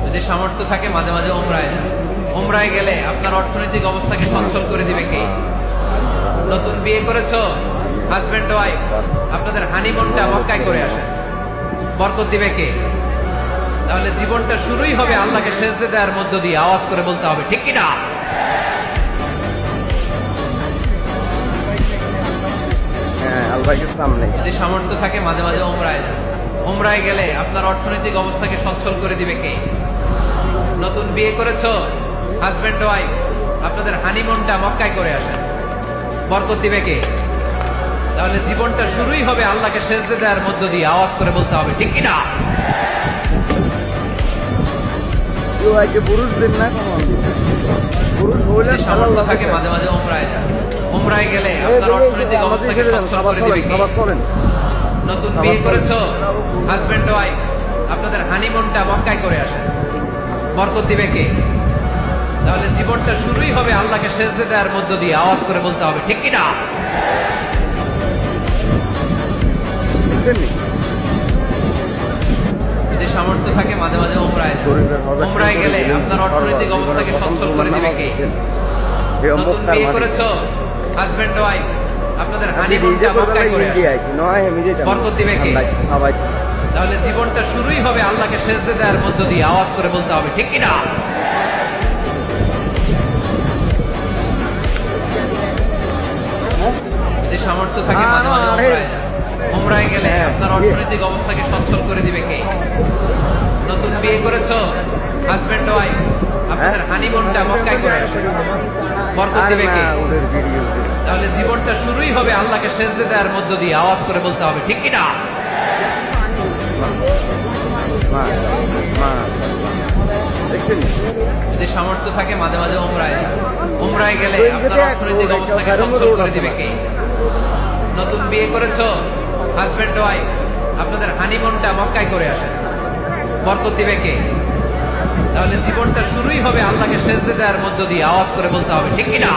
যদি সামর্থ্য থাকে মাঝে মাঝে উমরায় গেলে আপনার অর্থনৈতিক অবস্থাকে সচ্ছল করে দিবে কে? নতুন বিয়ে করেছো, হাজবেন্ড ওয়াইফ, আপনাদের হানিমুনটা মক্কায় করে আসেন, বরকত দিবে কে? তাহলে জীবনটা শুরুই হবে আল্লাহকে সেজদে দেওয়ার মধ্য দিয়ে। আওয়াজ করে বলতে হবে, ঠিক কিনা? যদি সামর্থ্য থাকে মাঝে মাঝে উমরায় গেলে আপনার অর্থনৈতিক অবস্থাকে সচ্ছল করে দিবে কে? নতুন বিয়ে করেছো, হাজবেন্ড ওয়াইফ, আপনাদের হানিমুনটা মক্কায় করে আসেন, বরকত দিবে কে? তাহলে জীবনটা শুরুই হবে আল্লাহকে সেজদে দেওয়ার মধ্য দিয়ে। আওয়াজ করে বলতে হবে, ঠিক কিনা? পুরুষদের না পুরুষ হইলে সামর্থ্য থাকে মাঝে মাঝে উমরায় গেলে আপনার অর্থনৈতিক অবস্থাকে সচ্ছল করে দিবে কে? নতুন বিয়ে করেছো, হাজবেন্ড ওয়াইফ, আপনাদের হানিমুনটা মক্কায় করে আসেন, বরকত দিবে কে? তাহলে জীবনটা শুরুই হবে আল্লাহকে সেজদে দেওয়ার মধ্য দিয়ে। আওয়াজ করে বলতে হবে, ঠিক কিনা? যদি সামর্থ্য থাকে মাঝে মাঝে উমরায় গেলে আপনার অর্থনৈতিক অবস্থাকে সচ্ছল করে দিবে কে? নতুন বিয়ে করেছো, হাজবেন্ড ওয়াইফ, আপনাদের হানিমুনটা মক্কায় করে আসেন, বরকত দিবে কে? তাহলে জীবনটা শুরুই হবে আল্লাহকে সেজদে দেওয়ার মধ্য দিয়ে। আওয়াজ করে বলতে হবে, ঠিক কিনা? যদি সামর্থ্য থাকে মাঝে মাঝে উমরায় গেলে আপনার অর্থনৈতিক অবস্থাকে সচ্ছল করে দিবে কে? নতুন বিয়ে করেছো, হাজবেন্ড ওয়াইফ, আপনাদের হানিমুনটা মক্কায় করে আসেন, বরকত দিবে কে? তাহলে জীবনটা শুরুই হবে আল্লাহকে সেজদে দেওয়ার মধ্য দিয়ে। আওয়াজ করে বলতে হবে, ঠিক কিনা? যদি সামর্থ্য থাকে মাঝে মাঝে উমরায় গেলে আপনার অর্থনৈতিক অবস্থাকে সচ্ছল করে দিবে কে? নতুন বিয়ে করেছো, হাজবেন্ড ওয়াইফ, আপনাদের হানিমুনটা মক্কায় করে আসেন, বরকত দিবে কে? তাহলে জীবনটা শুরুই হবে আল্লাহকে সেজদে দেওয়ার মধ্য দিয়ে। আওয়াজ করে বলতে হবে, ঠিক কিনা?